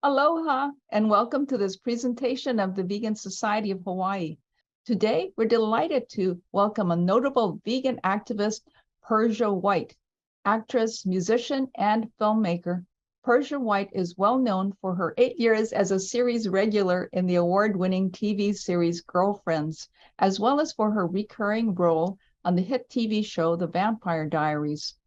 Aloha and welcome to this presentation of the Vegan Society of Hawaii. Today, we're delighted to welcome a notable vegan activist, Persia White, actress, musician, and filmmaker. Persia White is well known for her 8 years as a series regular in the award-winning TV series Girlfriends, as well as for her recurring role on the hit TV show The Vampire Diaries.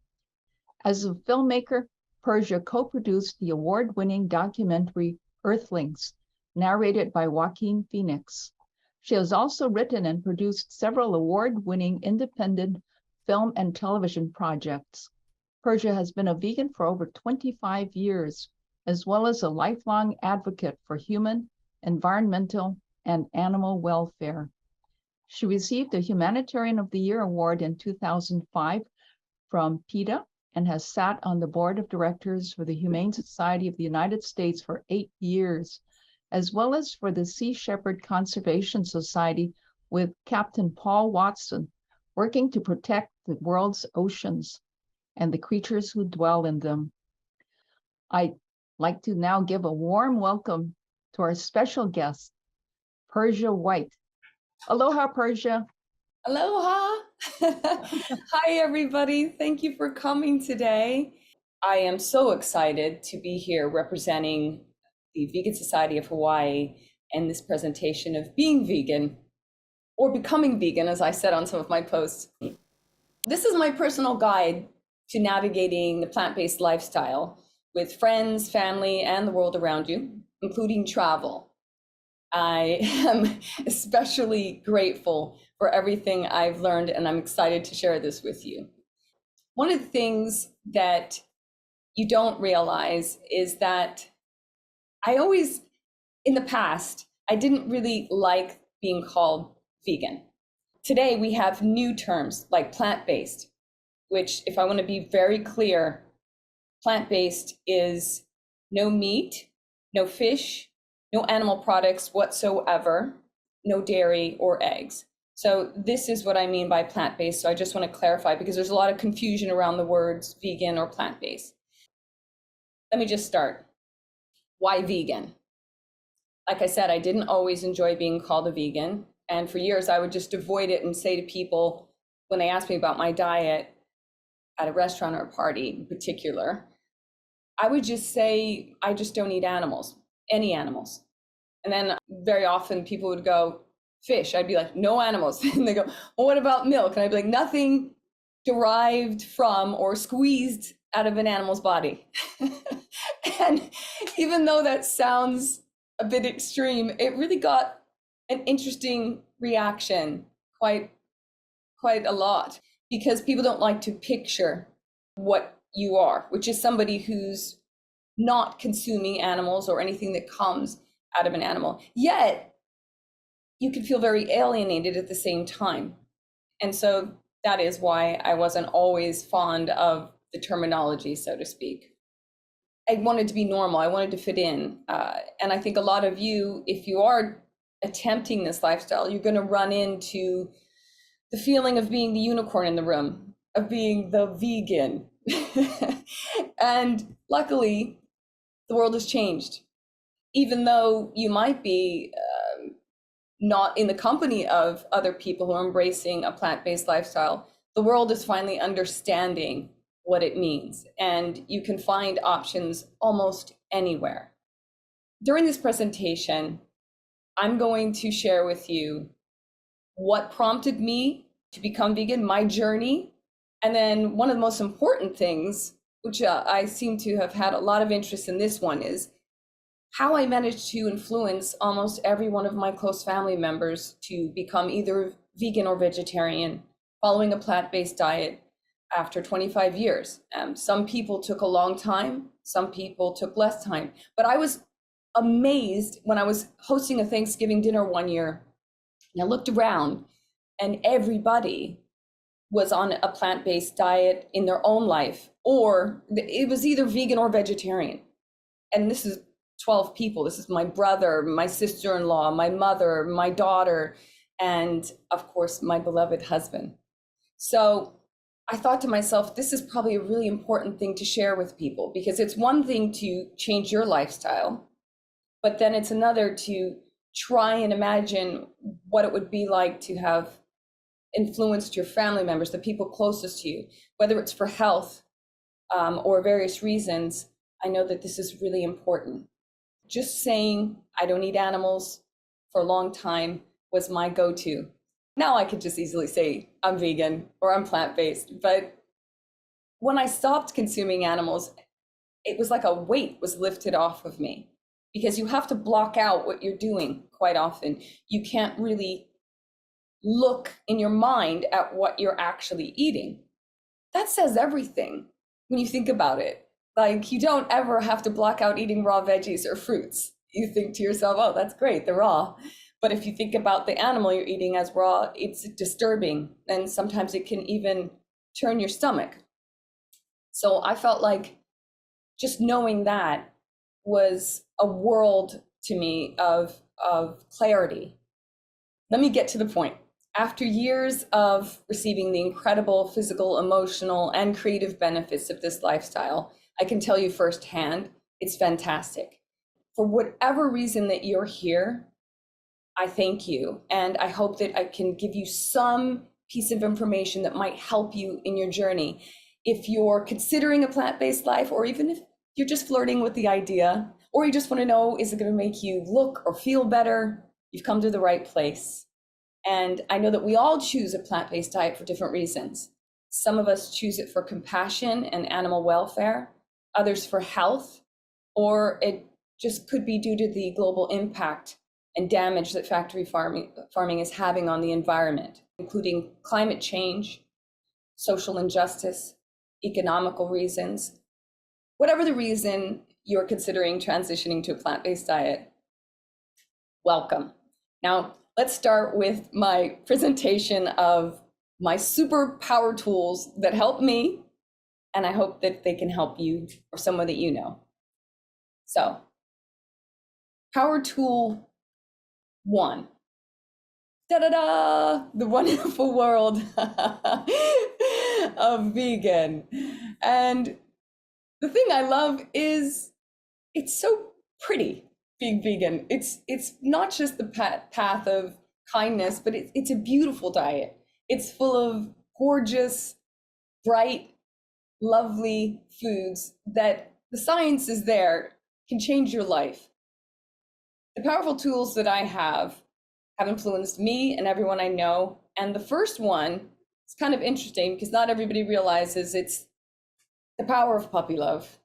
As a filmmaker, Persia co-produced the award-winning documentary Earthlings, narrated by Joaquin Phoenix. She has also written and produced several award-winning independent film and television projects. Persia has been a vegan for over 25 years, as well as a lifelong advocate for human, environmental, and animal welfare. She received a Humanitarian of the Year award in 2005 from PETA and has sat on the board of directors for the Humane Society of the United States for 8 years, as well as for the Sea Shepherd Conservation Society with Captain Paul Watson, working to protect the world's oceans and the creatures who dwell in them. I'd like to now give a warm welcome to our special guest, Persia White. Aloha, Persia. Aloha. Hi, everybody. Thank you for coming today. I am so excited to be here representing the Vegan Society of Hawaii and this presentation of being vegan or becoming vegan, as I said on some of my posts. This is my personal guide to navigating the plant-based lifestyle with friends, family, and the world around you, including travel. I am especially grateful for everything I've learned, and I'm excited to share this with you. One of the things that you don't realize is that in the past, I didn't really like being called vegan. Today, we have new terms like plant-based, which, if I want to be very clear, plant-based is no meat, no fish, no animal products whatsoever, no dairy or eggs. So this is what I mean by plant-based. So I just want to clarify because there's a lot of confusion around the words vegan or plant-based. Let me just start. Why vegan? Like I said, I didn't always enjoy being called a vegan. And for years, I would just avoid it and say to people when they asked me about my diet at a restaurant or a party in particular, I would just say, I just don't eat animals. Any animals. And then very often people would go, fish. I'd be like, no animals. And they go, well, what about milk? And I'd be like, nothing derived from or squeezed out of an animal's body. And even though that sounds a bit extreme, it really got an interesting reaction, quite a lot, because people don't like to picture what you are, which is somebody who's not consuming animals or anything that comes out of an animal. Yet, you can feel very alienated at the same time. And so that is why I wasn't always fond of the terminology, so to speak. I wanted to be normal. I wanted to fit in. And I think a lot of you, if you are attempting this lifestyle, you're going to run into the feeling of being the unicorn in the room, of being the vegan. And luckily, the world has changed. Even though you might be not in the company of other people who are embracing a plant-based lifestyle, the world is finally understanding what it means. And you can find options almost anywhere. During this presentation, I'm going to share with you what prompted me to become vegan, my journey. And then one of the most important things, which I seem to have had a lot of interest in this one, is how I managed to influence almost every one of my close family members to become either vegan or vegetarian, following a plant-based diet after 25 years. Some people took a long time, some people took less time, but I was amazed when I was hosting a Thanksgiving dinner one year, and I looked around and everybody was on a plant-based diet in their own life, or it was either vegan or vegetarian. And this is 12 people. This is my brother, my sister-in-law, my mother, my daughter, and of course, my beloved husband. So I thought to myself, this is probably a really important thing to share with people, because it's one thing to change your lifestyle, But then it's another to try and imagine what it would be like to have influenced your family members, the people closest to you, whether it's for health or various reasons. I know that this is really important. Just saying I don't eat animals for a long time was my go-to. Now I could just easily say I'm vegan or I'm plant-based, but when I stopped consuming animals, it was like a weight was lifted off of me, because you have to block out what you're doing quite often. You can't really look in your mind at what you're actually eating. That says everything when you think about it. Like, you don't ever have to block out eating raw veggies or fruits. You think to yourself, oh, that's great, they're raw. But if you think about the animal you're eating as raw, it's disturbing. And sometimes it can even turn your stomach. So I felt like just knowing that was a world to me of clarity. Let me get to the point. After years of receiving the incredible physical, emotional, and creative benefits of this lifestyle, I can tell you firsthand, it's fantastic. For whatever reason that you're here, I thank you. And I hope that I can give you some piece of information that might help you in your journey. If you're considering a plant-based life, or even if you're just flirting with the idea, or you just want to know, is it going to make you look or feel better? You've come to the right place. And I know that we all choose a plant-based diet for different reasons. Some of us choose it for compassion and animal welfare, others for health, or it just could be due to the global impact and damage that factory farming is having on the environment, including climate change, social injustice, economical reasons. Whatever the reason you're considering transitioning to a plant-based diet, welcome. Now, let's start with my presentation of my super power tools that help me, and I hope that they can help you or someone that you know. So, power tool 1. Da-da-da! The wonderful world of vegan. And the thing I love is it's so pretty being vegan. It's not just the path of kindness, but it's a beautiful diet. It's full of gorgeous, bright, lovely foods that the science is there, can change your life. The powerful tools that I have influenced me and everyone I know. And the first one is kind of interesting because not everybody realizes it's the power of puppy love.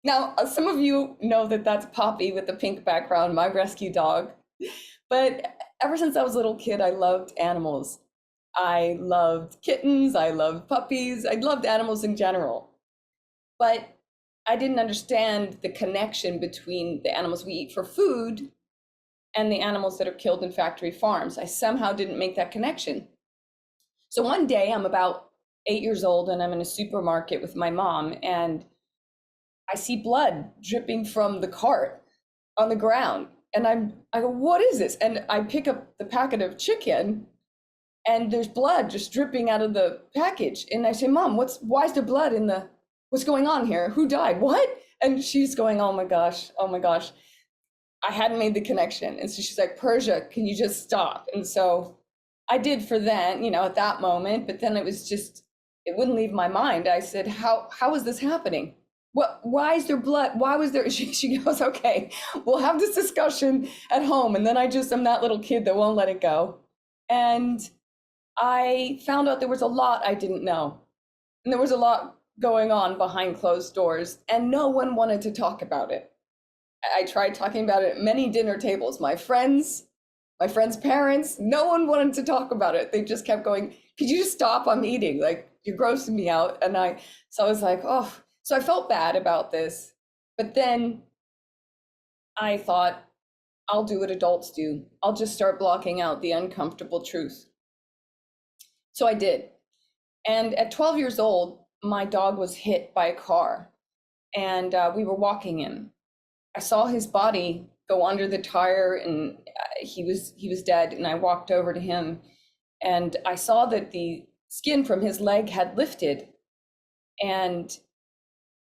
Now, some of you know that that's Poppy with the pink background, my rescue dog. But ever since I was a little kid, I loved animals. I loved kittens, I loved puppies, I loved animals in general. But I didn't understand the connection between the animals we eat for food and the animals that are killed in factory farms. I somehow didn't make that connection. So one day, I'm about 8 years old and I'm in a supermarket with my mom, and I see blood dripping from the cart on the ground. And I go, what is this? And I pick up the packet of chicken and there's blood just dripping out of the package. And I say, Mom, why is there blood in what's going on here? Who died? What? And she's going, oh my gosh. I hadn't made the connection. And so she's like, Persia, can you just stop? And so I did for then, at that moment, but then it wouldn't leave my mind. I said, how is this happening? Why is there blood? Why was there? She goes, okay, we'll have this discussion at home. And then I'm that little kid that won't let it go. And I found out there was a lot I didn't know. And there was a lot going on behind closed doors, and no one wanted to talk about it. I tried talking about it at many dinner tables. My friends' parents, no one wanted to talk about it. They just kept going, could you just stop? I'm eating. Like, you're grossing me out. And so I was like, oh. So I felt bad about this. But then I thought, I'll do what adults do. I'll just start blocking out the uncomfortable truth. So I did. And at 12 years old, my dog was hit by a car, and we were walking in. I saw his body go under the tire, and he was dead. And I walked over to him, and I saw that the skin from his leg had lifted, and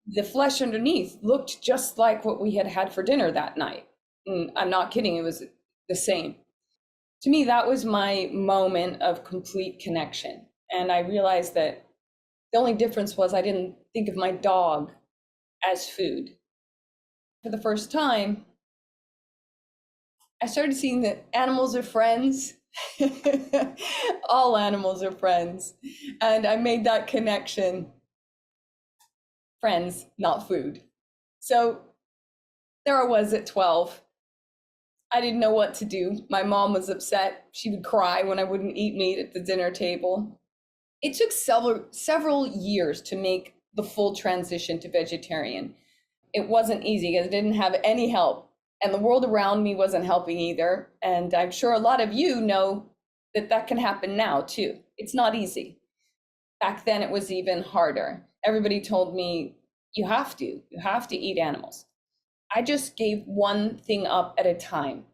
the flesh underneath looked just like what we had had for dinner that night. I'm not kidding, it was the same. To me, that was my moment of complete connection. And I realized that the only difference was I didn't think of my dog as food. For the first time, I started seeing that animals are friends. All animals are friends. And I made that connection. Friends, not food. So there I was at 12. I didn't know what to do. My mom was upset. She would cry when I wouldn't eat meat at the dinner table. It took several years to make the full transition to vegetarian. It wasn't easy because I didn't have any help, and the world around me wasn't helping either. And I'm sure a lot of you know that that can happen now too. It's not easy. Back then it was even harder. Everybody told me, you have to eat animals. I just gave one thing up at a time.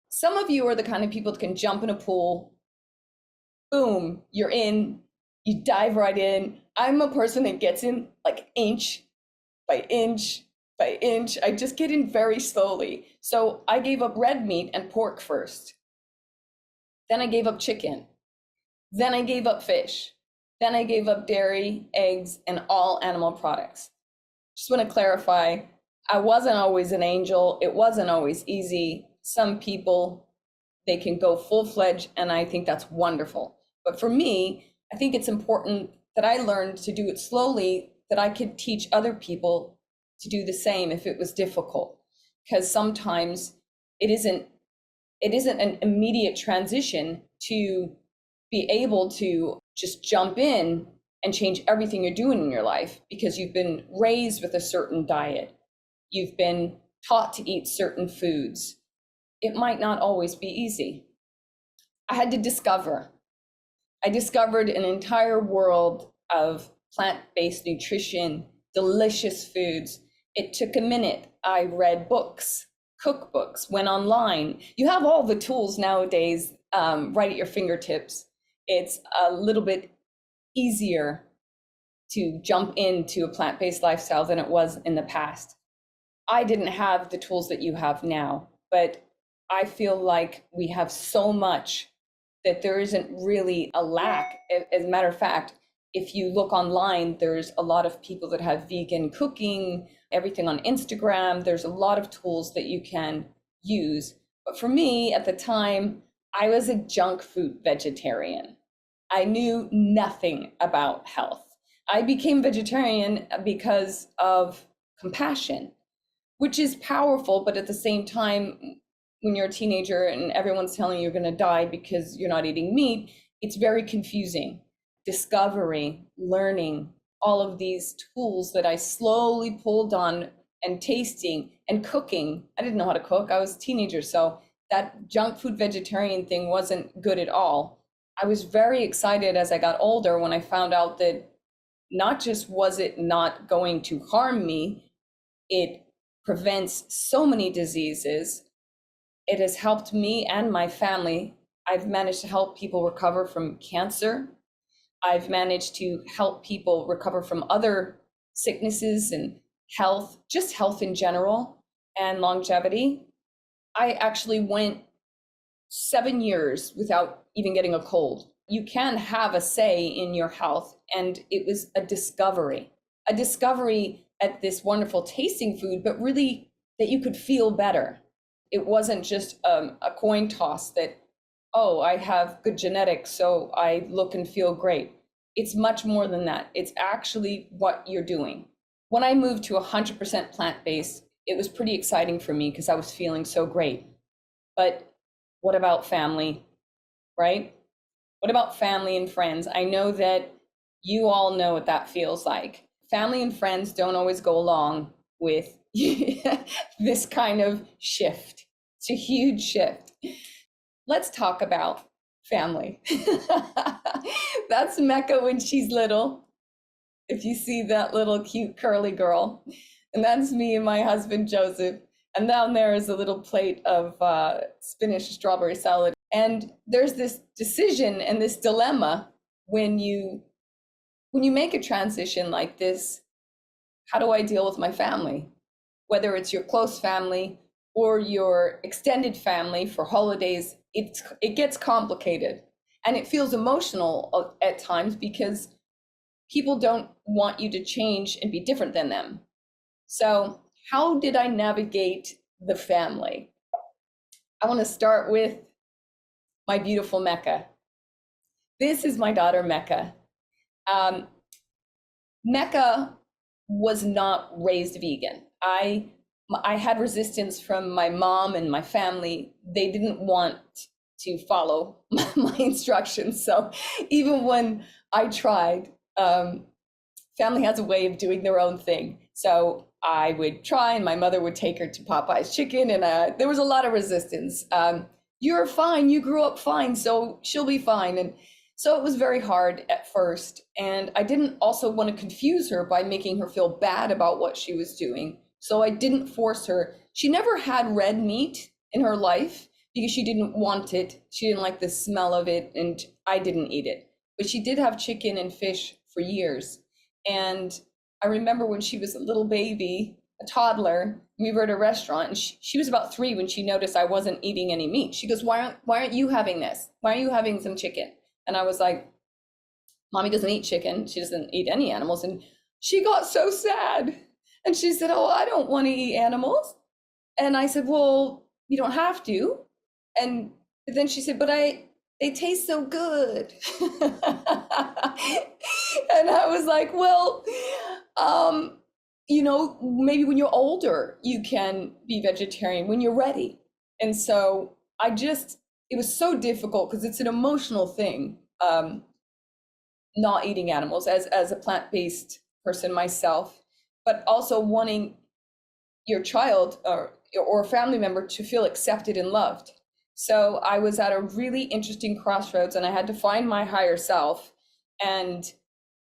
Some of you are the kind of people that can jump in a pool, boom, you're in, you dive right in. I'm a person that gets in like inch by inch by inch. I just get in very slowly. So I gave up red meat and pork first. Then I gave up chicken. Then I gave up fish. Then I gave up dairy, eggs, and all animal products. Just want to clarify, I wasn't always an angel. It wasn't always easy. Some people, they can go full-fledged, and I think that's wonderful. But for me, I think it's important that I learned to do it slowly, that I could teach other people to do the same if it was difficult. Because sometimes it isn't an immediate transition to be able to just jump in and change everything you're doing in your life because you've been raised with a certain diet. You've been taught to eat certain foods. It might not always be easy. I had to discover. I discovered an entire world of plant-based nutrition, delicious foods. It took a minute. I read books, cookbooks, went online. You have all the tools nowadays right at your fingertips. It's a little bit easier to jump into a plant-based lifestyle than it was in the past. I didn't have the tools that you have now, but I feel like we have so much that there isn't really a lack. As a matter of fact, if you look online, there's a lot of people that have vegan cooking, everything on Instagram. There's a lot of tools that you can use. But for me, at the time, I was a junk food vegetarian. I knew nothing about health. I became vegetarian because of compassion, which is powerful, but at the same time, when you're a teenager and everyone's telling you you're going to die because you're not eating meat, it's very confusing. Discovery, learning, all of these tools that I slowly pulled on, and tasting and cooking. I didn't know how to cook. I was a teenager, so that junk food vegetarian thing wasn't good at all. I was very excited as I got older when I found out that not just was it not going to harm me, it prevents so many diseases. It has helped me and my family. I've managed to help people recover from cancer. I've managed to help people recover from other sicknesses and health, just health in general, and longevity. I actually went 7 years without even getting a cold. You can have a say in your health, and it was a discovery at this wonderful tasting food, but really that you could feel better. It wasn't just a coin toss that, oh, I have good genetics, so I look and feel great. It's much more than that. It's actually what you're doing. When I moved to 100% plant-based, it was pretty exciting for me because I was feeling so great. But what about family, right? What about family and friends? I know that you all know what that feels like. Family and friends don't always go along with this kind of shift. It's a huge shift. Let's talk about family. That's Mecca when she's little. If you see that little cute curly girl. And that's me and my husband, Joseph. And down there is a little plate of spinach strawberry salad. And there's this decision and this dilemma when you make a transition like this. How do I deal with my family? Whether it's your close family or your extended family for holidays, it gets complicated, and it feels emotional at times because people don't want you to change and be different than them. So how did I navigate the family? I want to start with my beautiful Mecca. This is my daughter, Mecca. Um, Mecca was not raised vegan. I had resistance from my mom and my family. They didn't want to follow my instructions. So even when I tried, family has a way of doing their own thing. So I would try, and my mother would take her to Popeye's chicken, and there was a lot of resistance. You're fine. You grew up fine, so she'll be fine. And so it was very hard at first. And I didn't also want to confuse her by making her feel bad about what she was doing. So I didn't force her. She never had red meat in her life because she didn't want it. She didn't like the smell of it, and I didn't eat it. But she did have chicken and fish for years. And I remember when she was a little baby, a toddler, we were at a restaurant, and she was about 3 when she noticed I wasn't eating any meat. She goes, why aren't you having this? Why aren't you having some chicken? And I was like, Mommy doesn't eat chicken. She doesn't eat any animals. And she got so sad. And she said, oh, I don't want to eat animals. And I said, well, you don't have to. And then she said, but they taste so good. And I was like, well, maybe when you're older, you can be vegetarian when you're ready. And so it was so difficult because it's an emotional thing, not eating animals as a plant-based person myself, but also wanting your child or family member to feel accepted and loved. So I was at a really interesting crossroads, and I had to find my higher self and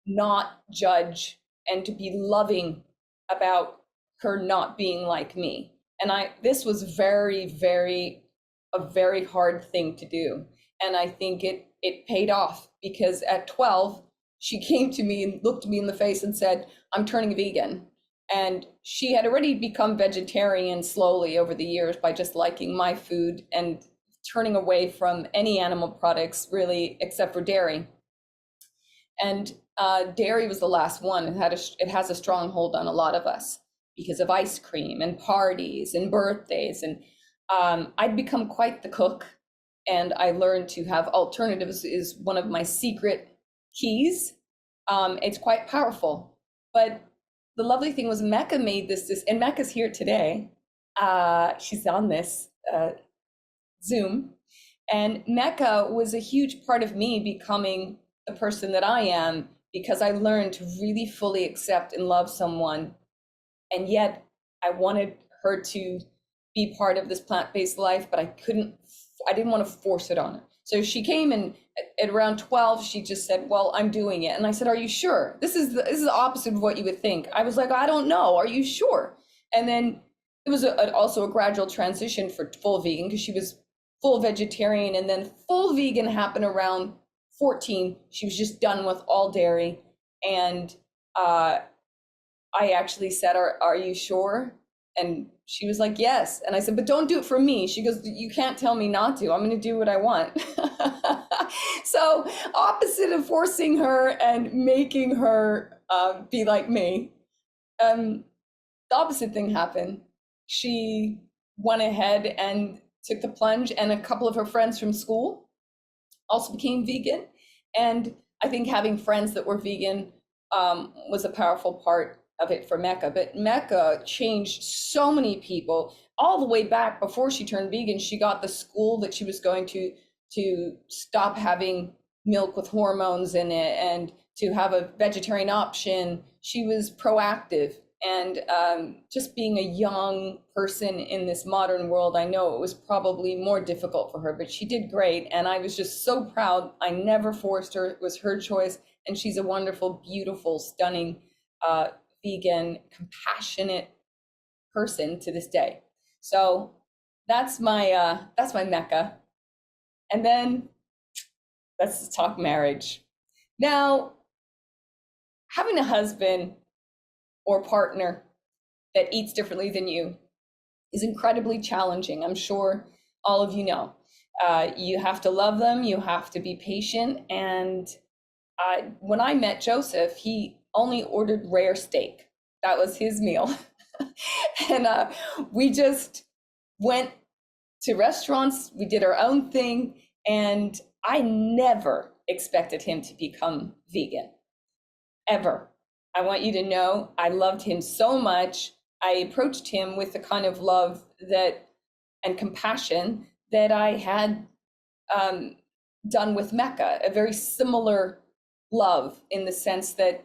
not judge, and to be loving about her not being like me. And this was a very hard thing to do. And I think it paid off, because at 12, she came to me and looked me in the face and said, I'm turning vegan. And she had already become vegetarian slowly over the years by just liking my food and turning away from any animal products, really, except for dairy. And dairy was the last one. It has a strong hold on a lot of us because of ice cream and parties and birthdays. And I'd become quite the cook, and I learned to have alternatives is one of my secret keys. It's quite powerful. But the lovely thing was Mecca made this, and Mecca's here today. She's on this Zoom. And Mecca was a huge part of me becoming the person that I am, because I learned to really fully accept and love someone. And yet I wanted her to be part of this plant-based life, but I didn't want to force it on her. So she came, and at around 12, she just said, well, I'm doing it. And I said, are you sure? This is the opposite of what you would think. I was like, I don't know. Are you sure? And then it was also a gradual transition for full vegan, because she was full vegetarian, and then full vegan happened around 14. She was just done with all dairy. And I actually said, are you sure? And she was like, yes. And I said, but don't do it for me. She goes, you can't tell me not to. I'm going to do what I want. So opposite of forcing her and making her be like me, the opposite thing happened. She went ahead and took the plunge, and a couple of her friends from school also became vegan. And I think having friends that were vegan was a powerful part of it for Mecca. But Mecca changed so many people all the way back before she turned vegan. She got the school that she was going to stop having milk with hormones in it and to have a vegetarian option. She was proactive. And just being a young person in this modern world, I know it was probably more difficult for her, but she did great. And I was just so proud. I never forced her. It was her choice. And she's a wonderful, beautiful, stunning, vegan, compassionate person to this day. So that's my Mecca. And then let's talk marriage. Now, having a husband or partner that eats differently than you is incredibly challenging. I'm sure all of you know. You have to love them, you have to be patient. And when I met Joseph, he only ordered rare steak. That was his meal. And we just went to restaurants, we did our own thing, and I never expected him to become vegan, ever. I want you to know I loved him so much. I approached him with the kind of love that and compassion that I had done with Mecca, a very similar love in the sense that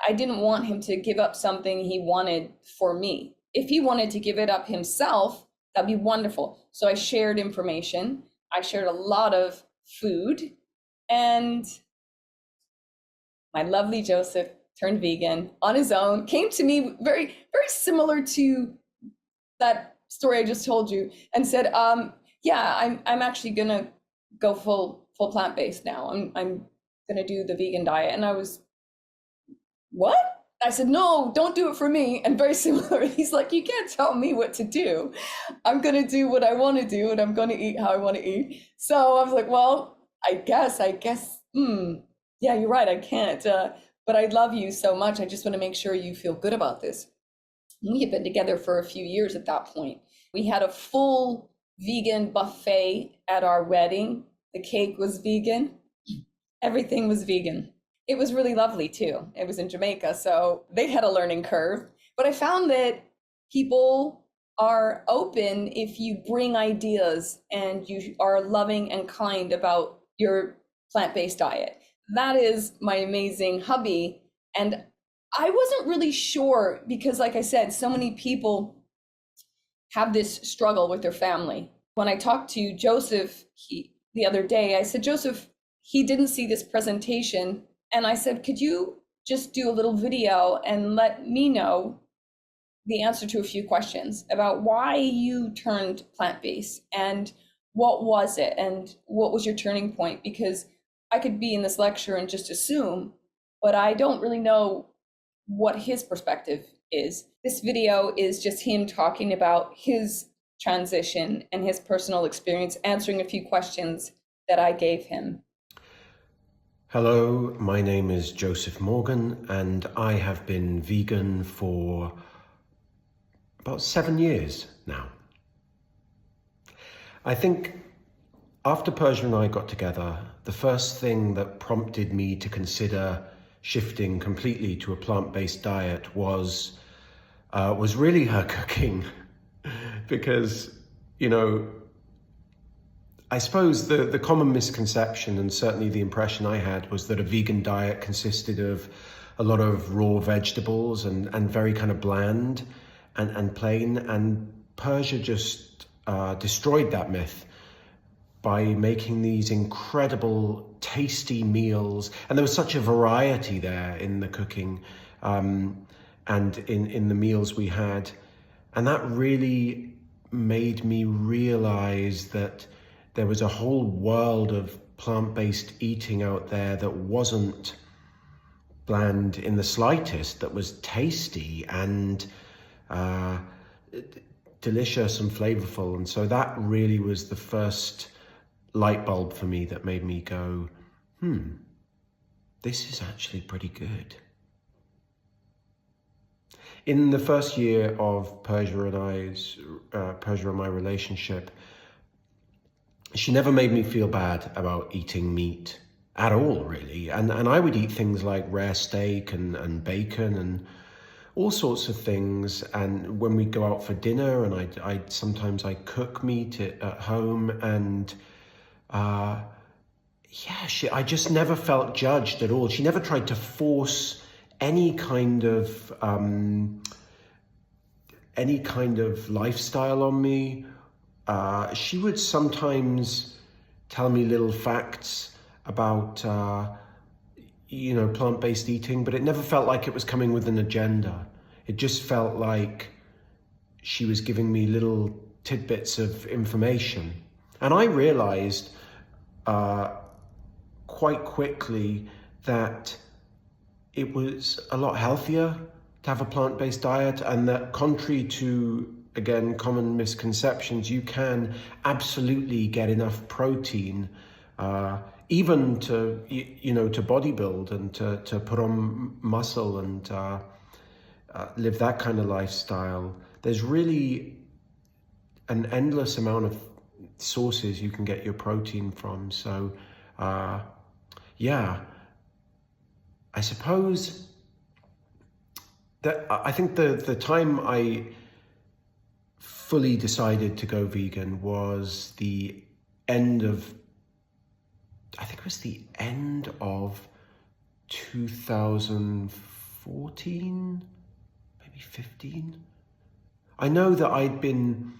I didn't want him to give up something he wanted for me. If he wanted to give it up himself, that'd be wonderful. So I shared information. I shared a lot of food, and my lovely Joseph turned vegan on his own, came to me very, very similar to that story I just told you, and said, yeah, I'm actually gonna go full plant-based now. I'm gonna do the vegan diet. And I was, what? I said, no, don't do it for me. And very similar, he's like, you can't tell me what to do. I'm gonna do what I want to do, and I'm gonna eat how I want to eat. So I was like, well, I guess, yeah, you're right, I can't. But I love you so much. I just want to make sure you feel good about this. We had been together for a few years at that point. We had a full vegan buffet at our wedding. The cake was vegan. Everything was vegan. It was really lovely too. It was in Jamaica, so they had a learning curve. But I found that people are open if you bring ideas and you are loving and kind about your plant-based diet. That is my amazing hubby. And I wasn't really sure because, like I said, so many people have this struggle with their family. When I talked to Joseph the other day, I said, Joseph, he didn't see this presentation. And I said, could you just do a little video and let me know the answer to a few questions about why you turned plant-based and what was it and what was your turning point? Because I could be in this lecture and just assume, but I don't really know what his perspective is. This video is just him talking about his transition and his personal experience, answering a few questions that I gave him. Hello, my name is Joseph Morgan, and I have been vegan for about 7 years now. I think after Persia and I got together, the first thing that prompted me to consider shifting completely to a plant-based diet was really her cooking. Because, you know, I suppose the common misconception, and certainly the impression I had, was that a vegan diet consisted of a lot of raw vegetables and very kind of bland and plain. And Persia just destroyed that myth by making these incredible, tasty meals. And there was such a variety there in the cooking and in the meals we had. And that really made me realize that there was a whole world of plant-based eating out there that wasn't bland in the slightest, that was tasty and delicious and flavorful. And so that really was the first light bulb for me that made me go, this is actually pretty good. In the first year of Persia and my relationship, she never made me feel bad about eating meat at all, really. And I would eat things like rare steak and bacon and all sorts of things. And when we'd go out for dinner, and sometimes I cook meat at home, and I just never felt judged at all. She never tried to force any kind of lifestyle on me. She would sometimes tell me little facts about plant-based eating, but it never felt like it was coming with an agenda. It just felt like she was giving me little tidbits of information. And I realized quite quickly that it was a lot healthier to have a plant-based diet, and that contrary to again, common misconceptions, you can absolutely get enough protein, even to, to bodybuild and to put on muscle and live that kind of lifestyle. There's really an endless amount of sources you can get your protein from. So, yeah, I suppose that I think the time I fully decided to go vegan was the end of, I think it was the end of 2014, maybe 15. I know that I'd been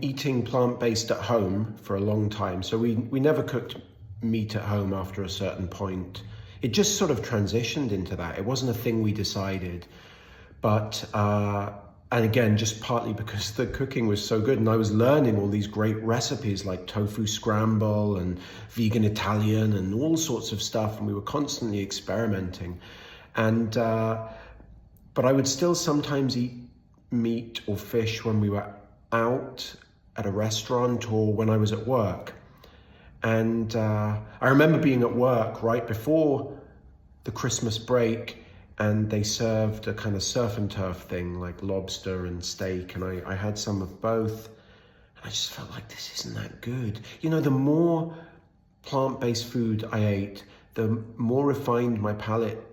eating plant-based at home for a long time. So we never cooked meat at home after a certain point. It just sort of transitioned into that. It wasn't a thing we decided. But, and again, just partly because the cooking was so good and I was learning all these great recipes like tofu scramble and vegan Italian and all sorts of stuff. And we were constantly experimenting. And, but I would still sometimes eat meat or fish when we were out at a restaurant or when I was at work. And I remember being at work right before the Christmas break, and they served a kind of surf and turf thing like lobster and steak, and I had some of both, and I just felt like this isn't that good. The more plant-based food I ate, the more refined my palate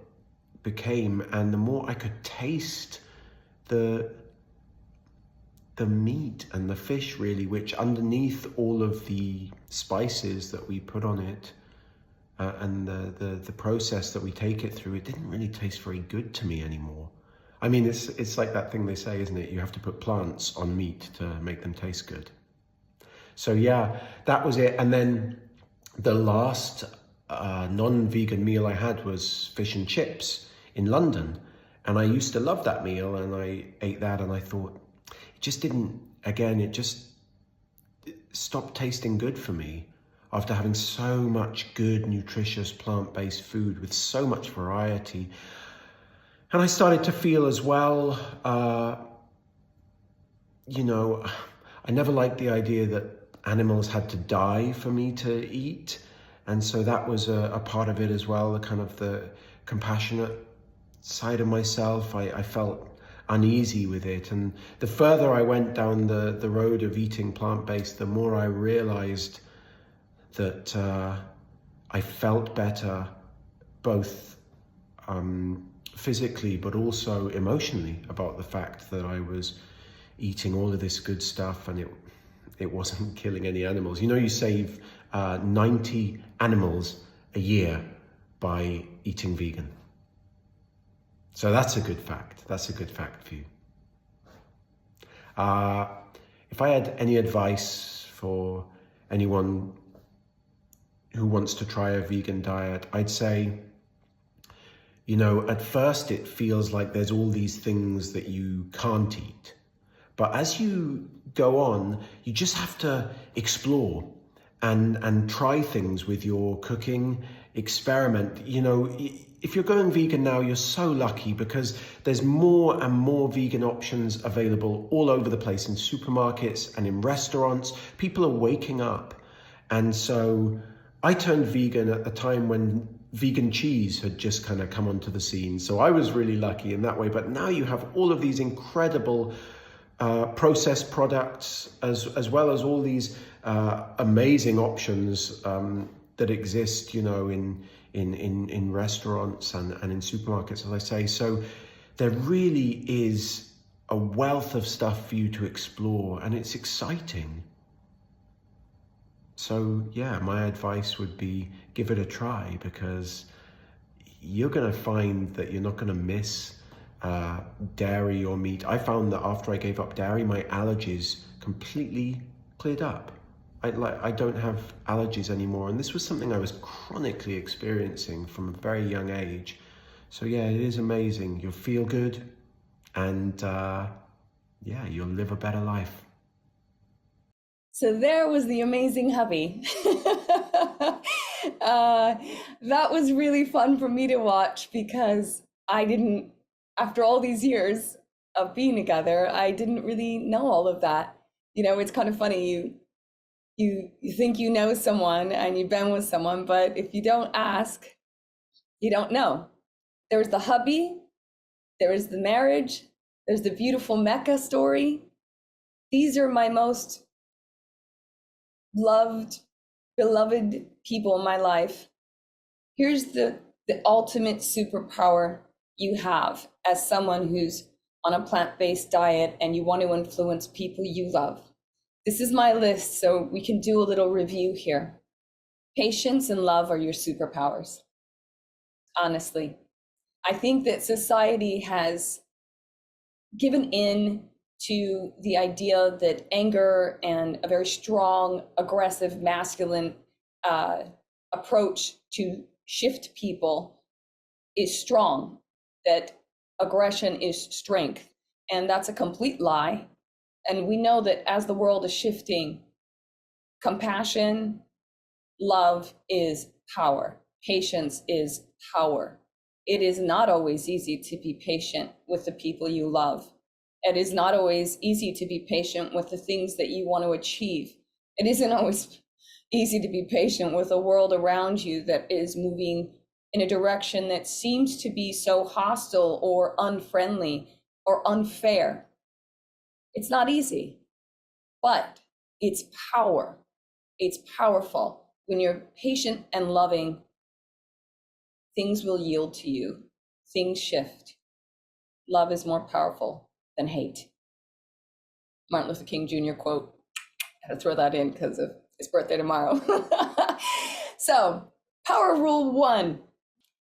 became, and the more I could taste the meat and the fish, really, which underneath all of the spices that we put on it and the process that we take it through, it didn't really taste very good to me anymore. I mean, it's like that thing they say, isn't it? You have to put plants on meat to make them taste good. So yeah, that was it. And then the last non-vegan meal I had was fish and chips in London. And I used to love that meal, and I ate that and I thought, just didn't, again, it just stopped tasting good for me after having so much good, nutritious, plant-based food with so much variety. And I started to feel as well, I never liked the idea that animals had to die for me to eat. And so that was a part of it as well, the kind of the compassionate side of myself. I felt uneasy with it, and the further I went down the road of eating plant-based, the more I realized that I felt better, both physically but also emotionally, about the fact that I was eating all of this good stuff and it wasn't killing any animals. You save 90 animals a year by eating vegan. So that's a good fact. That's a good fact for you. If I had any advice for anyone who wants to try a vegan diet, I'd say, at first it feels like there's all these things that you can't eat. But as you go on, you just have to explore and try things with your cooking, experiment. If you're going vegan now, you're so lucky because there's more and more vegan options available all over the place in supermarkets and in restaurants. People are waking up. And so I turned vegan at the time when vegan cheese had just kind of come onto the scene. So I was really lucky in that way. But now you have all of these incredible processed products as well as all these amazing options that exist, in restaurants and in supermarkets, as I say. So there really is a wealth of stuff for you to explore, and it's exciting. So yeah, my advice would be give it a try, because you're going to find that you're not going to miss dairy or meat. I found that after I gave up dairy, my allergies completely cleared up. I don't have allergies anymore, and this was something I was chronically experiencing from a very young age. So yeah, it is amazing. You'll feel good, and yeah, you'll live a better life. So there was the amazing hubby. That was really fun for me to watch, because I didn't, after all these years, of being together, I didn't really know all of that. It's kind of funny. You think you know someone and you've been with someone, but if you don't ask, you don't know. There's the hubby, there's the marriage, there's the beautiful Mecca story. These are my most beloved people in my life. Here's the ultimate superpower you have as someone who's on a plant-based diet and you want to influence people you love. This is my list, so we can do a little review here. Patience and love are your superpowers. Honestly, I think that society has given in to the idea that anger and a very strong, aggressive, masculine approach to shift people is strong, that aggression is strength. And that's a complete lie. And we know that as the world is shifting, compassion, love is power. Patience is power. It is not always easy to be patient with the people you love. It is not always easy to be patient with the things that you want to achieve. It isn't always easy to be patient with a world around you that is moving in a direction that seems to be so hostile or unfriendly or unfair. It's not easy, but it's power. It's powerful. When you're patient and loving, things will yield to you. Things shift. Love is more powerful than hate. Martin Luther King Jr. quote. I had to throw that in because of his birthday tomorrow. So, power rule 1,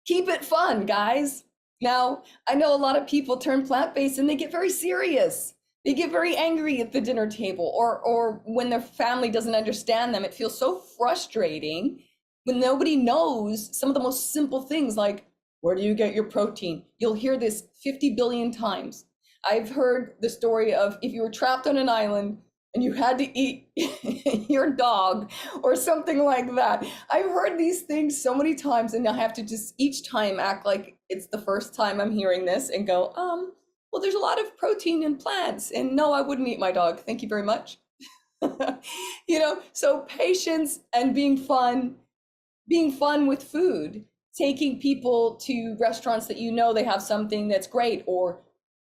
keep it fun, guys. Now, I know a lot of people turn plant-based and they get very serious. They get very angry at the dinner table, or when their family doesn't understand them. It feels so frustrating when nobody knows some of the most simple things, like, where do you get your protein? You'll hear this 50 billion times. I've heard the story of if you were trapped on an island and you had to eat your dog or something like that. I've heard these things so many times, and I have to just each time act like it's the first time I'm hearing this and go, well, there's a lot of protein in plants, and no, I wouldn't eat my dog. Thank you very much. So patience and being fun with food, taking people to restaurants that they have something that's great, or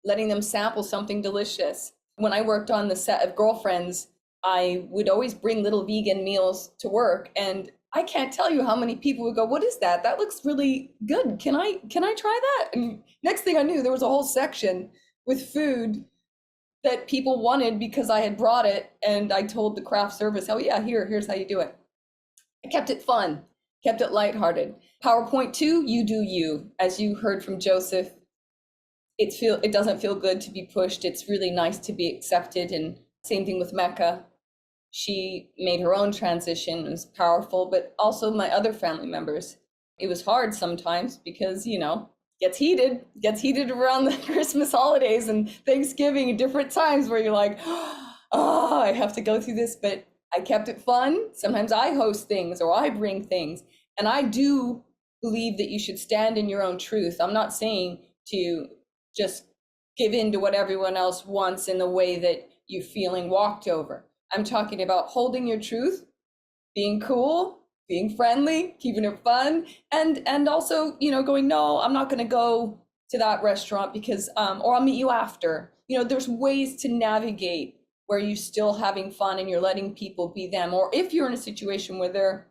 letting them sample something delicious. When I worked on the set of Girlfriends, I would always bring little vegan meals to work, and I can't tell you how many people would go, "What is that? That looks really good. Can I try that?" And next thing I knew, there was a whole section with food that people wanted because I had brought it, and I told the craft service, "Oh yeah, here's how you do it." I kept it fun, kept it lighthearted. PowerPoint 2, you do you. As you heard from Joseph, it doesn't feel good to be pushed. It's really nice to be accepted. And same thing with Mecca. She made her own transition. It was powerful, but also my other family members. It was hard sometimes because, gets heated around the Christmas holidays and Thanksgiving at different times where you're like, oh, I have to go through this, but I kept it fun. Sometimes I host things or I bring things, and I do believe that you should stand in your own truth. I'm not saying to just give in to what everyone else wants in the way that you're feeling walked over. I'm talking about holding your truth, being cool, being friendly, keeping it fun, and also, going, no, I'm not going to go to that restaurant because, or I'll meet you after. There's ways to navigate where you're still having fun and you're letting people be them. Or if you're in a situation where they're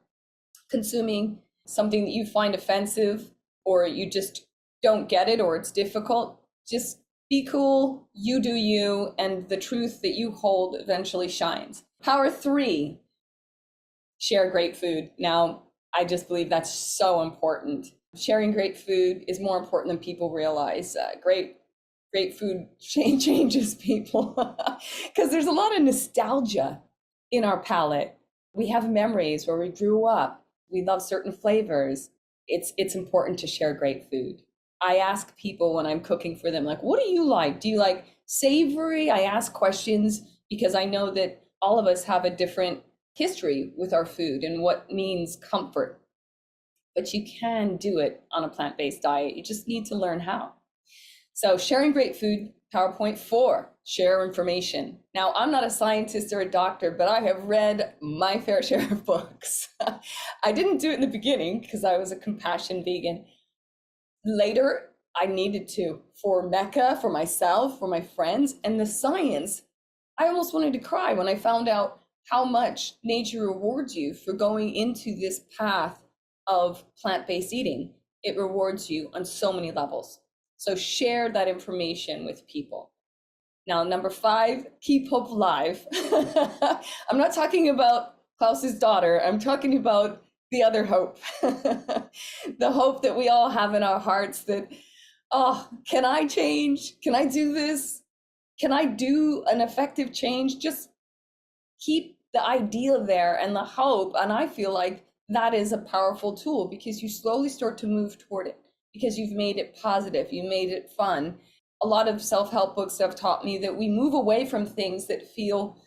consuming something that you find offensive, or you just don't get it, or it's difficult, just be cool, you do you, and the truth that you hold eventually shines. Power 3, share great food. Now, I just believe that's so important. Sharing great food is more important than people realize. Great food changes people because there's a lot of nostalgia in our palate. We have memories where we grew up. We love certain flavors. It's important to share great food. I ask people when I'm cooking for them, like, what do you like? Do you like savory? I ask questions because I know that all of us have a different history with our food and what means comfort. But you can do it on a plant-based diet. You just need to learn how. So sharing great food, PowerPoint 4, share information. Now, I'm not a scientist or a doctor, but I have read my fair share of books. I didn't do it in the beginning because I was a compassion vegan. Later, I needed to, for Mecca, for myself, for my friends, and the science. I almost wanted to cry when I found out how much nature rewards you for going into this path of plant-based eating. It rewards you on so many levels. So share that information with people. Now, number 5, keep hope alive. I'm not talking about Klaus's daughter. I'm talking about the other hope. The hope that we all have in our hearts that, oh, can I change? Can I do this? Can I do an effective change? Just keep the idea there and the hope. And I feel like that is a powerful tool because you slowly start to move toward it because you've made it positive, you made it fun. A lot of self-help books have taught me that we move away from things that feel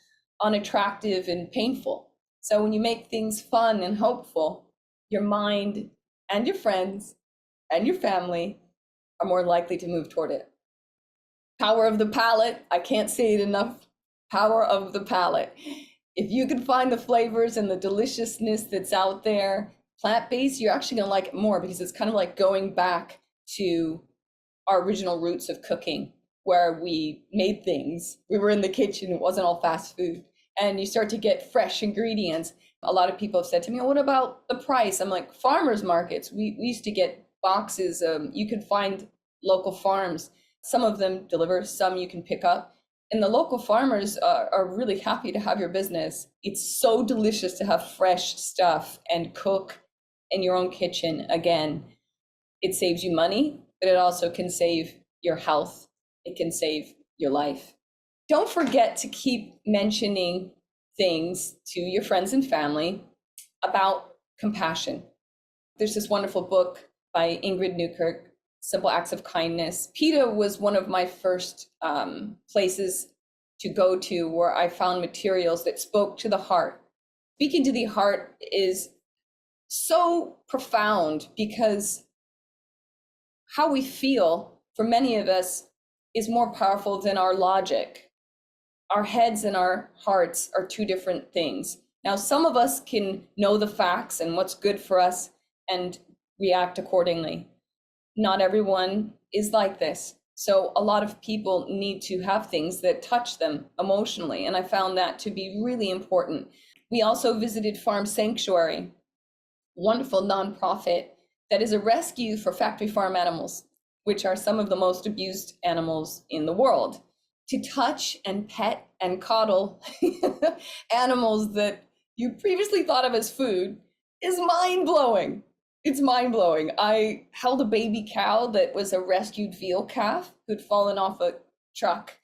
unattractive and painful. So when you make things fun and hopeful, your mind and your friends and your family are more likely to move toward it. Power of the palate, I can't say it enough. Power of the palate. If you can find the flavors and the deliciousness that's out there, plant-based, you're actually gonna like it more because it's kind of like going back to our original roots of cooking, where we made things. We were in the kitchen, it wasn't all fast food. And you start to get fresh ingredients. A lot of people have said to me, oh, what about the price? I'm like, farmers markets. We used to get boxes. You could find local farms. Some of them deliver, some you can pick up. And the local farmers are really happy to have your business. It's so delicious to have fresh stuff and cook in your own kitchen. Again, it saves you money, but it also can save your health. It can save your life. Don't forget to keep mentioning things to your friends and family about compassion. There's this wonderful book by Ingrid Newkirk, Simple Acts of Kindness. PETA was one of my first places to go to where I found materials that spoke to the heart. Speaking to the heart is so profound because how we feel for many of us is more powerful than our logic. Our heads and our hearts are two different things. Now, some of us can know the facts and what's good for us and react accordingly. Not everyone is like this. So a lot of people need to have things that touch them emotionally. And I found that to be really important. We also visited Farm Sanctuary, wonderful nonprofit that is a rescue for factory farm animals, which are some of the most abused animals in the world. To touch and pet and coddle animals that you previously thought of as food is mind-blowing. It's mind-blowing. I held a baby cow that was a rescued veal calf who'd fallen off a truck.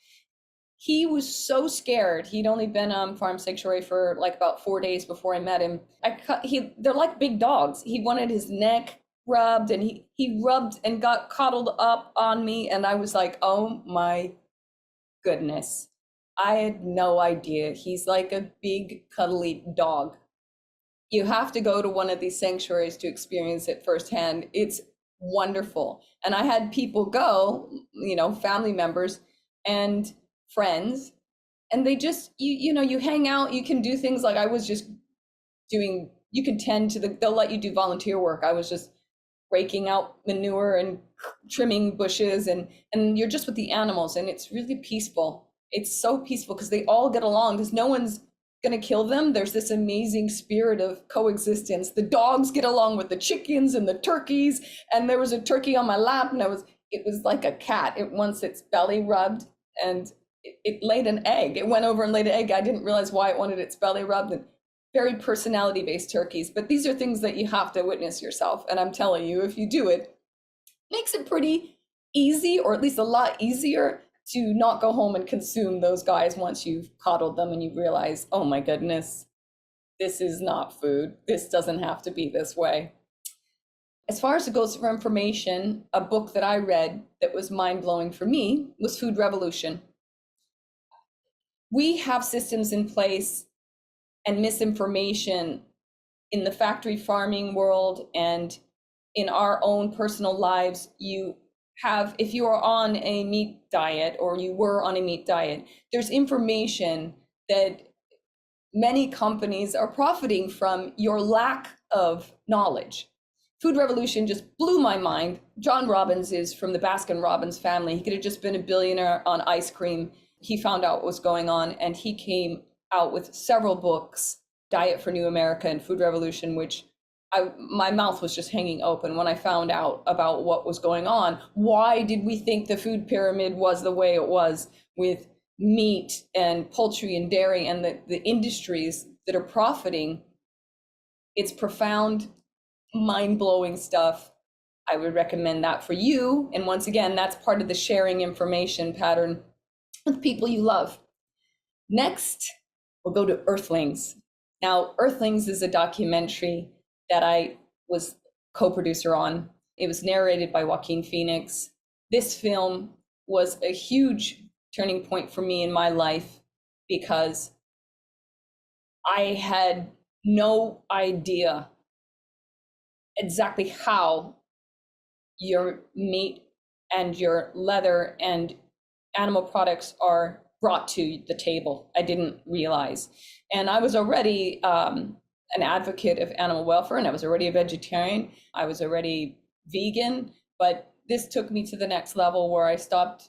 He was so scared. He'd only been on Farm Sanctuary for like about 4 days before I met him. They're like big dogs. He wanted his neck rubbed and he rubbed and got coddled up on me. And I was like, oh my goodness. I had no idea. He's like a big cuddly dog. You have to go to one of these sanctuaries to experience it firsthand. It's wonderful. And I had people go, family members and friends, and they just, you hang out, you can do things like I was just doing, you can tend to they'll let you do volunteer work. I was just raking out manure and trimming bushes and you're just with the animals and it's really peaceful. It's so peaceful because they all get along because no one's going to kill them. There's this amazing spirit of coexistence. The dogs get along with the chickens and the turkeys. And there was a turkey on my lap and it was like a cat. Once its belly rubbed and it laid an egg. It went over and laid an egg. I didn't realize why it wanted its belly rubbed. And very personality-based turkeys. But these are things that you have to witness yourself. And I'm telling you, if you do it, it makes it pretty easy, or at least a lot easier, to not go home and consume those guys once you've coddled them and you realize, oh my goodness, this is not food. This doesn't have to be this way. As far as it goes for information, a book that I read that was mind-blowing for me was Food Revolution. We have systems in place and misinformation in the factory farming world and in our own personal lives. You have, if you are on a meat diet or you were on a meat diet, there's information that many companies are profiting from your lack of knowledge. Food Revolution just blew my mind. John Robbins is from the Baskin Robbins family. He could have just been a billionaire on ice cream. He found out what was going on, and he came out with several books, Diet for New America and Food Revolution, which my mouth was just hanging open when I found out about what was going on. Why did we think the food pyramid was the way it was, with meat and poultry and dairy and the industries that are profiting? It's profound, mind-blowing stuff. I would recommend that for you. And once again, that's part of the sharing information pattern with people you love. Next, we'll go to Earthlings. Now, Earthlings is a documentary that I was co-producer on. It was narrated by Joaquin Phoenix. This film was a huge turning point for me in my life because I had no idea exactly how your meat and your leather and animal products are brought to the table. I didn't realize. And I was already an advocate of animal welfare, and I was already a vegetarian. I was already vegan, but this took me to the next level where I stopped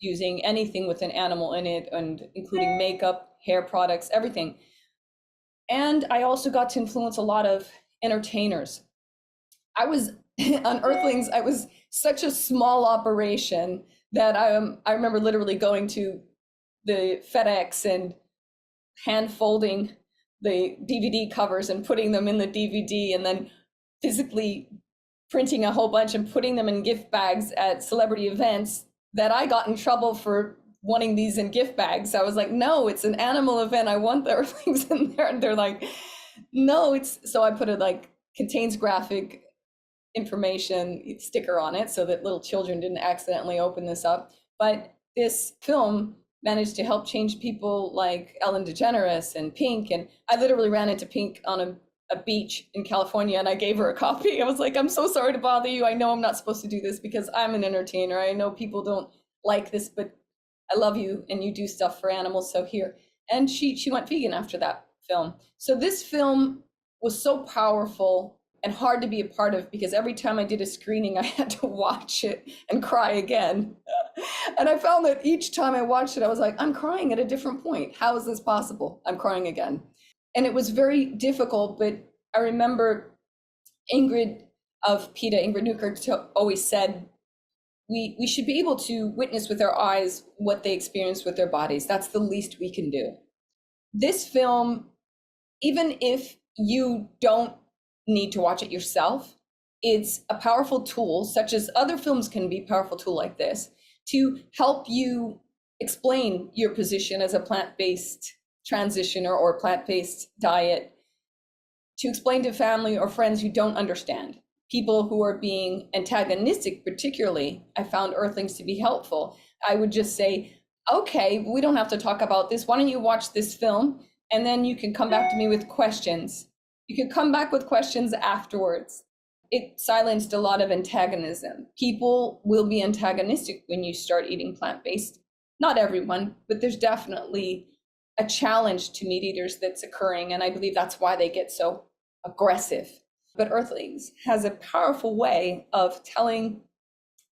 using anything with an animal in it, and including makeup, hair products, everything. And I also got to influence a lot of entertainers. I was on Earthlings, I was such a small operation that I remember literally going to the FedEx and hand folding the DVD covers and putting them in the DVD, and then physically printing a whole bunch and putting them in gift bags at celebrity events, that I got in trouble for wanting these in gift bags. I was like, no, it's an animal event. I want the Earthlings in there. And they're like, no, so I put it like contains graphic information sticker on it so that little children didn't accidentally open this up. But this film managed to help change people like Ellen DeGeneres and Pink. And I literally ran into Pink on a beach in California, and I gave her a copy. I was like, I'm so sorry to bother you. I know I'm not supposed to do this because I'm an entertainer. I know people don't like this, but I love you and you do stuff for animals, so here. And she went vegan after that film. So this film was so powerful and hard to be a part of, because every time I did a screening, I had to watch it and cry again. And I found that each time I watched it, I was like, I'm crying at a different point. How is this possible? I'm crying again. And it was very difficult, but I remember Ingrid of PETA, Ingrid Newkirk, always said, we should be able to witness with our eyes what they experience with their bodies. That's the least we can do. This film, even if you don't need to watch it yourself, it's a powerful tool, such as other films can be a powerful tool like this, to help you explain your position as a plant-based transitioner or plant-based diet, to explain to family or friends who don't understand. People who are being antagonistic, particularly, I found Earthlings to be helpful. I would just say, okay, we don't have to talk about this. Why don't you watch this film? And then you can come back to me with questions. You can come back with questions afterwards. It silenced a lot of antagonism. People will be antagonistic when you start eating plant-based. Not everyone, but there's definitely a challenge to meat eaters that's occurring. And I believe that's why they get so aggressive. But Earthlings has a powerful way of telling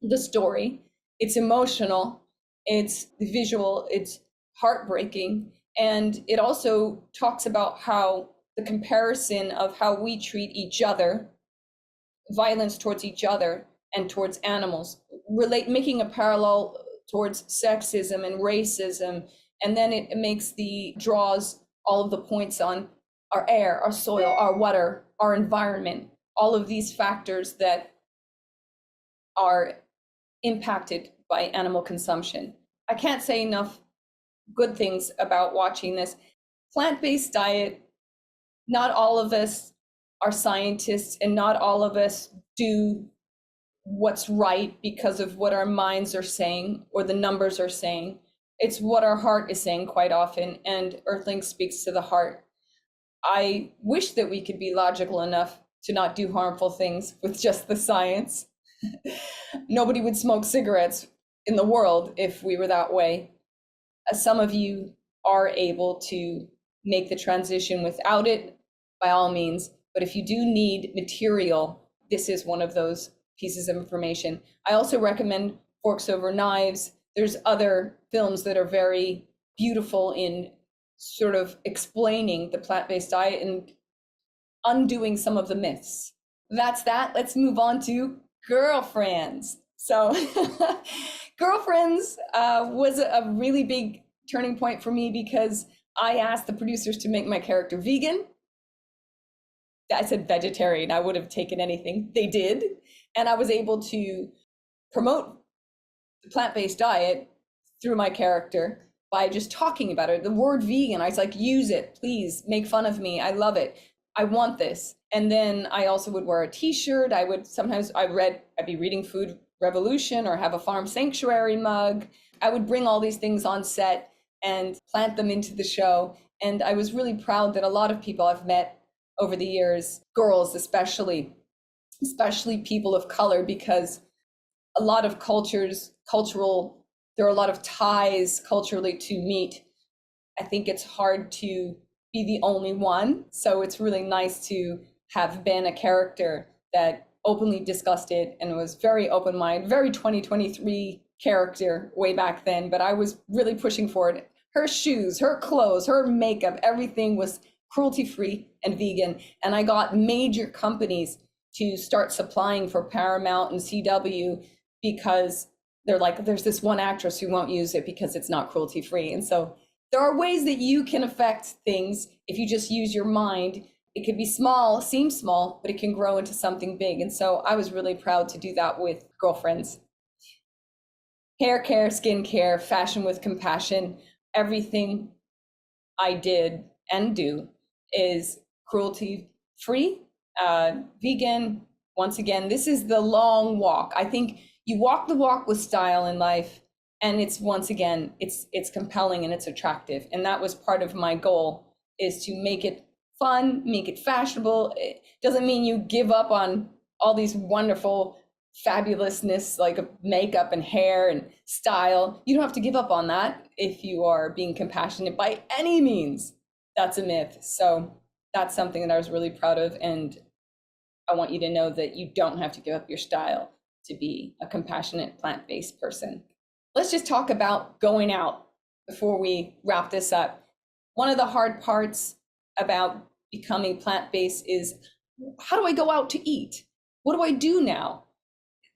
the story. It's emotional, it's visual, it's heartbreaking. And it also talks about how the comparison of how we treat each other, violence towards each other and towards animals, making a parallel towards sexism and racism. And then it draws all of the points on our air, our soil, our water, our environment, all of these factors that are impacted by animal consumption. I can't say enough good things about watching this. Plant-based diet, not all of us are scientists, and not all of us do what's right because of what our minds are saying or the numbers are saying. It's what our heart is saying quite often, and Earthling speaks to the heart. I wish that we could be logical enough to not do harmful things with just the science, Nobody would smoke cigarettes in the world if we were that way. Some of you are able to make the transition without it, by all means. But if you do need material, this is one of those pieces of information. I also recommend Forks Over Knives. There's other films that are very beautiful in sort of explaining the plant-based diet and undoing some of the myths. That's that. Let's move on to Girlfriends. So Girlfriends was a really big turning point for me because I asked the producers to make my character vegan. I said vegetarian, I would have taken anything. They did. And I was able to promote the plant-based diet through my character by just talking about it. The word vegan, I was like, use it, please, make fun of me. I love it. I want this. And then I also would wear a t-shirt. I would sometimes, I'd be reading Food Revolution or have a Farm Sanctuary mug. I would bring all these things on set and plant them into the show. And I was really proud that a lot of people I've met over the years, girls especially people of color, because a lot of there are a lot of ties culturally to meat. I think it's hard to be the only one. So it's really nice to have been a character that openly discussed it and was very open-minded, very 2023 character way back then, but I was really pushing for it. Her shoes, her clothes, her makeup, everything was cruelty-free and vegan. And I got major companies to start supplying for Paramount and CW because they're like, there's this one actress who won't use it because it's not cruelty-free. And so there are ways that you can affect things if you just use your mind. It could be small, seem small, but it can grow into something big. And so I was really proud to do that with Girlfriends. Hair care, skin care, fashion with compassion, everything I did and do is cruelty-free, vegan. Once again, this is the long walk. I think you walk the walk with style in life, and it's, once again, it's compelling and it's attractive. And that was part of my goal, is to make it fun, make it fashionable. It doesn't mean you give up on all these wonderful fabulousness like makeup and hair and style. You don't have to give up on that if you are being compassionate by any means. That's a myth. So that's something that I was really proud of. And I want you to know that you don't have to give up your style to be a compassionate plant-based person. Let's just talk about going out before we wrap this up. One of the hard parts about becoming plant-based is, how do I go out to eat? What do I do now?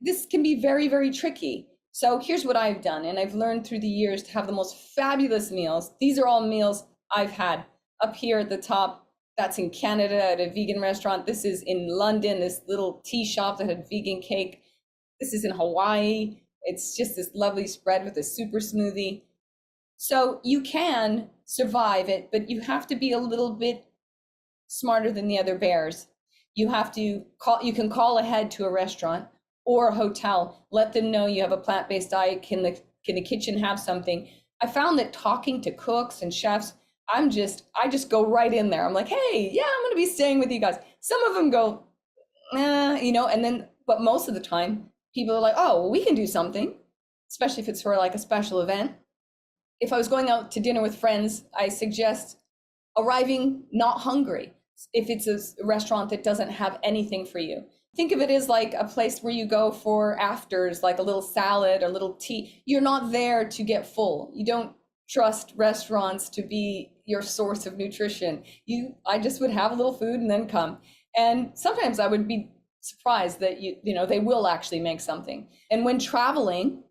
This can be very, very tricky. So here's what I've done, and I've learned through the years to have the most fabulous meals. These are all meals I've had. Up here at the top, that's in Canada at a vegan restaurant. This is in London, this little tea shop that had vegan cake. This is in Hawaii. It's just this lovely spread with a super smoothie. So you can survive it, but you have to be a little bit smarter than the other bears. You can call ahead to a restaurant or a hotel, let them know you have a plant-based diet. Can the kitchen have something? I found that talking to cooks and chefs, I just go right in there. I'm like, hey, yeah, I'm gonna be staying with you guys. Some of them go, and then, but most of the time, people are like, oh, well, we can do something, especially if it's for like a special event. If I was going out to dinner with friends, I suggest arriving not hungry. If it's a restaurant that doesn't have anything for you, think of it as like a place where you go for afters, like a little salad or little tea. You're not there to get full. You don't trust restaurants to be your source of nutrition. I just would have a little food and then come. And sometimes I would be surprised that they will actually make something. And when traveling,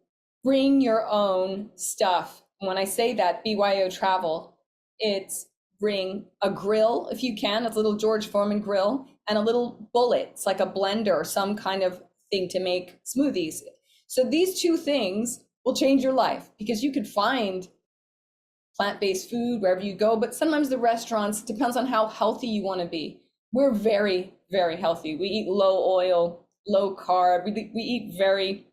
bring your own stuff. When I say that, BYO travel, it's bring a grill if you can, a little George Foreman grill, and a little bullet. It's like a blender or some kind of thing to make smoothies. So these two things will change your life, because you could find plant-based food wherever you go, but sometimes the restaurants, depends on how healthy you want to be. We're very, very healthy. We eat low oil, low carb. We eat very,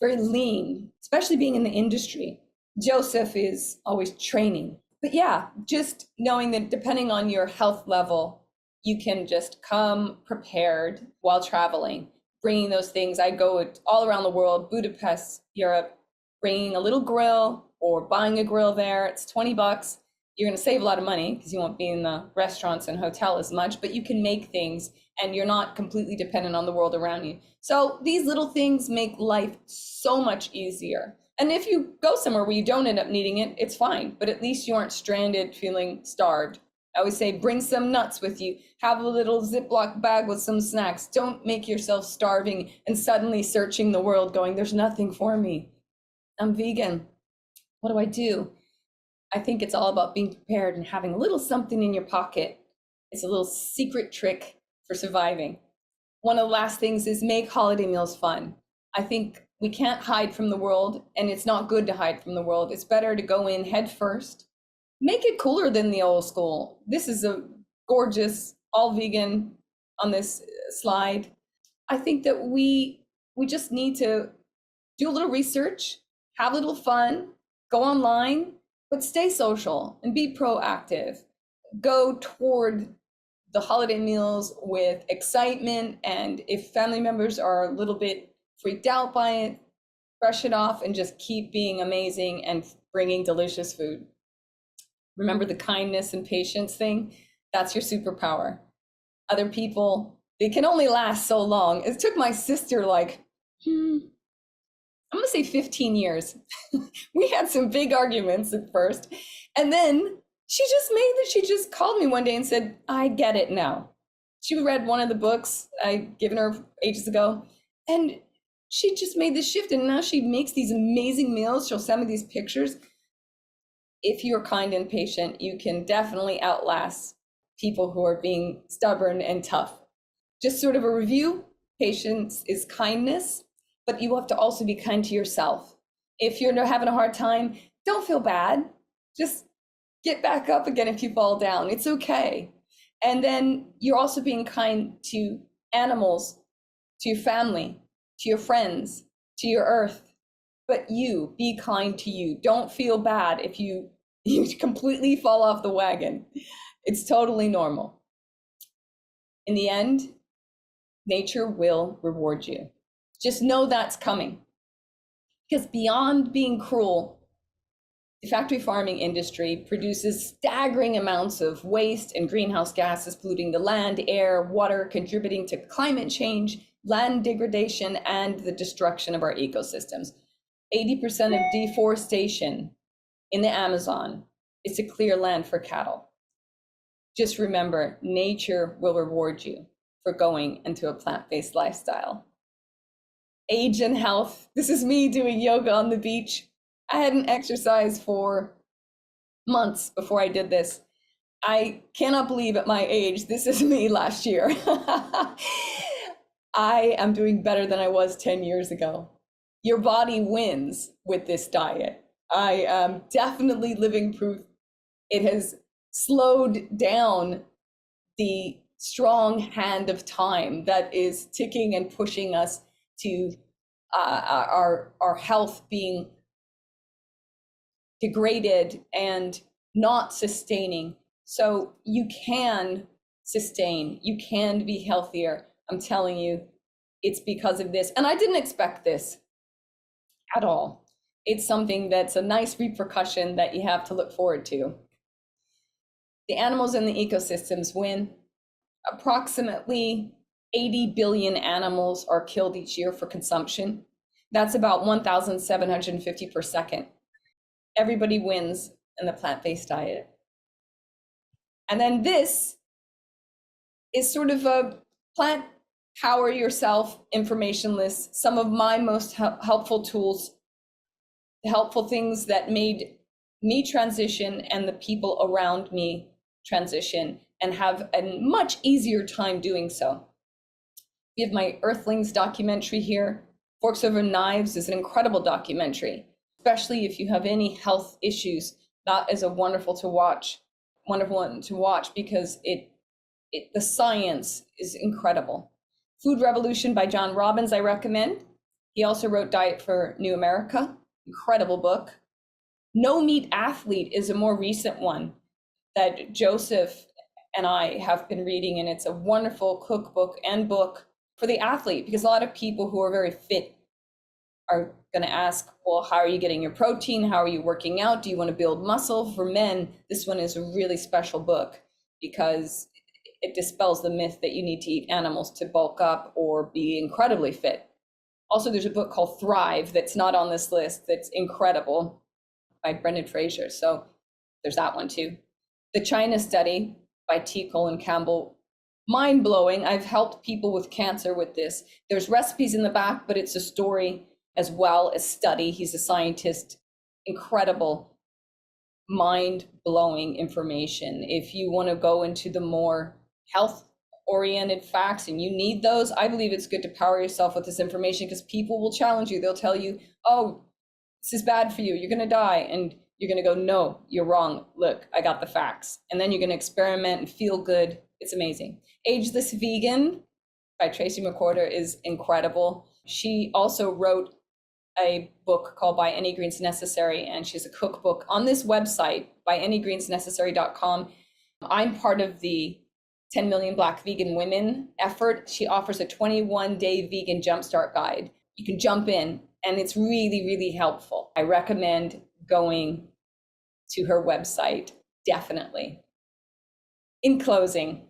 very lean, especially being in the industry. Joseph is always training. But yeah, just knowing that depending on your health level, you can just come prepared while traveling. bringing those things. I go all around the world, Budapest, Europe, bringing a little grill or buying a grill there. It's $20. You're going to save a lot of money because you won't be in the restaurants and hotel as much, but you can make things and you're not completely dependent on the world around you. So these little things make life so much easier. And if you go somewhere where you don't end up needing it, it's fine, but at least you aren't stranded feeling starved. I always say, bring some nuts with you, have a little Ziploc bag with some snacks. Don't make yourself starving and suddenly searching the world going, there's nothing for me. I'm vegan. What do I do? I think it's all about being prepared and having a little something in your pocket. It's a little secret trick for surviving. One of the last things is make holiday meals fun. I think we can't hide from the world, and it's not good to hide from the world. It's better to go in head first. Make it cooler than the old school. This is a gorgeous, all vegan on this slide. I think that we just need to do a little research, have a little fun, go online, but stay social and be proactive. Go toward the holiday meals with excitement, and if family members are a little bit freaked out by it, brush it off and just keep being amazing and bringing delicious food. Remember the kindness and patience thing? That's your superpower. Other people, they can only last so long. It took my sister like, I'm gonna say 15 years. We had some big arguments at first. And then she just called me one day and said, I get it now. She read one of the books I'd given her ages ago, and she just made this shift, and now she makes these amazing meals. She'll send me these pictures. If you're kind and patient, you can definitely outlast people who are being stubborn and tough. Just sort of a review, patience is kindness, but you have to also be kind to yourself. If you're having a hard time, don't feel bad. Just get back up again if you fall down. It's okay. And then you're also being kind to animals, to your family, to your friends, to your earth. But you, be kind to you. Don't feel bad if you completely fall off the wagon. It's totally normal. In the end, nature will reward you. Just know that's coming. Because beyond being cruel, the factory farming industry produces staggering amounts of waste and greenhouse gases, polluting the land, air, water, contributing to climate change, land degradation, and the destruction of our ecosystems. 80% of deforestation in the Amazon is to clear land for cattle. Just remember, nature will reward you for going into a plant-based lifestyle. Age and health. This is me doing yoga on the beach. I hadn't exercised for months before I did this. I cannot believe at my age, this is me last year. I am doing better than I was 10 years ago. Your body wins with this diet. I am definitely living proof. It has slowed down the strong hand of time that is ticking and pushing us to our health being degraded and not sustaining. So you can sustain, you can be healthier. I'm telling you, it's because of this. And I didn't expect this at all. It's something that's a nice repercussion that you have to look forward to. The animals in the ecosystems win. Approximately 80 billion animals are killed each year for consumption. That's about 1,750 per second. Everybody wins in the plant-based diet. And then this is sort of a plant power yourself information list. Some of my most helpful tools, helpful things that made me transition and the people around me transition and have a much easier time doing so. We have my Earthlings documentary here. Forks Over Knives is an incredible documentary, especially if you have any health issues. That is a wonderful one to watch because the science is incredible. Food Revolution by John Robbins, I recommend. He also wrote Diet for New America, incredible book. No Meat Athlete is a more recent one that Joseph and I have been reading, and it's a wonderful cookbook and book for the athlete, because a lot of people who are very fit are going to ask, well, how are you getting your protein? How are you working out? Do you want to build muscle? For men, this one is a really special book because it dispels the myth that you need to eat animals to bulk up or be incredibly fit. Also, there's a book called Thrive that's not on this list that's incredible by Brendan Fraser. So there's that one too. The China Study by T. Colin Campbell, mind-blowing. I've helped people with cancer with this. There's recipes in the back, but it's a story as well as study. He's a scientist. Incredible, mind-blowing information. If you want to go into the more health-oriented facts and you need those, I believe it's good to power yourself with this information because people will challenge you. They'll tell you, oh, this is bad for you. You're going to die. And you're going to go, no, you're wrong. Look, I got the facts. And then you're going to experiment and feel good. It's amazing. Ageless Vegan by Tracy McWhorter is incredible. She also wrote a book called By Any Greens Necessary, and she's a cookbook on this website, byanyGreensNecessary.com. I'm part of the 10 Million Black Vegan Women effort. She offers a 21-day vegan jumpstart guide. You can jump in, and it's really, really helpful. I recommend going to her website, definitely. In closing,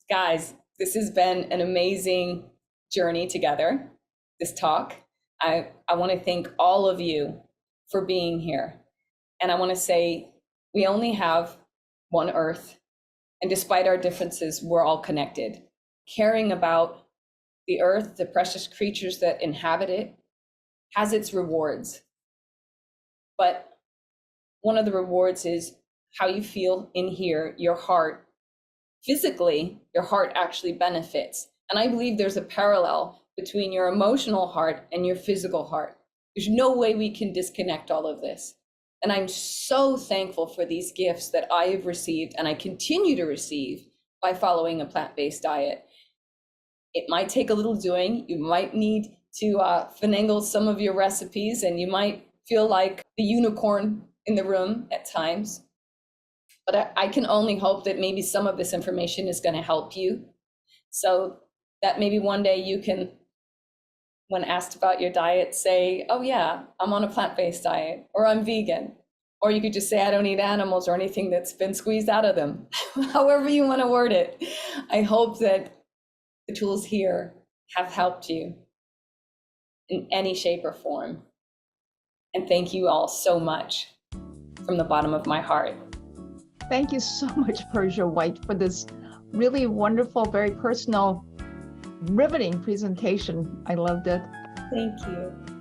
guys, this has been an amazing journey together, this talk. I want to thank all of you for being here. And I want to say we only have one Earth. And despite our differences, we're all connected. Caring about the Earth, the precious creatures that inhabit it, has its rewards. But one of the rewards is how you feel in here, your heart. Physically, your heart actually benefits. And I believe there's a parallel between your emotional heart and your physical heart. There's no way we can disconnect all of this. And I'm so thankful for these gifts that I have received and I continue to receive by following a plant-based diet. It might take a little doing. You might need to finagle some of your recipes, and you might feel like the unicorn in the room at times. But I can only hope that maybe some of this information is going to help you, so that maybe one day you can, when asked about your diet, say, oh yeah, I'm on a plant-based diet, or I'm vegan. Or you could just say, I don't eat animals or anything that's been squeezed out of them. However you want to word it. I hope that the tools here have helped you in any shape or form. And thank you all so much from the bottom of my heart. Thank you so much, Persia White, for this really wonderful, very personal, riveting presentation. I loved it. Thank you.